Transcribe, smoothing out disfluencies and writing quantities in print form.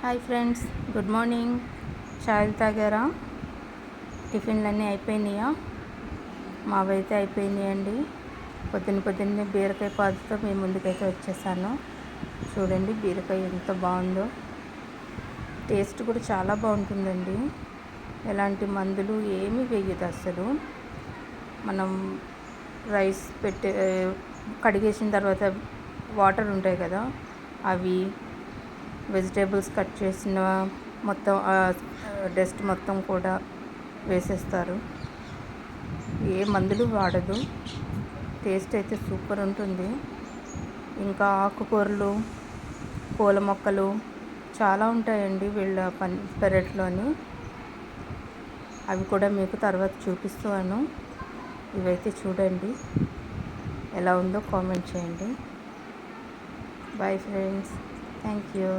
Hi friends, good morning. చాయ్ తాగారా? టిఫిన్లు అన్నీ అయిపోయినాయా? మావైతే అయిపోయినాయండి. పొద్దున్నే బీరకాయ పాదుతో మీ ముందుకైతే వచ్చేసాను. చూడండి బీరకాయ ఎంత బాగుందో. టేస్ట్ కూడా చాలా బాగుంటుందండి. ఎలాంటి మందులు ఏమీ వేయదు అసలు. మనం రైస్ కడిగేసిన తర్వాత వాటర్ ఉంటాయి కదా, అవి వెజిటేబుల్స్ కట్ చేసిన మొత్తం డస్ట్ మొత్తం కూడా వేసేస్తారు. ఏ మందులు వాడదు. టేస్ట్ అయితే సూపర్ ఉంటుంది. ఇంకా ఆకుకూరలు, పూల మొక్కలు చాలా ఉంటాయండి వీళ్ళ పెరట్లోని. అవి కూడా మీకు తర్వాత చూపిస్తాను. ఇవైతే చూడండి ఎలా ఉందో కామెంట్ చేయండి. Bye friends, thank you.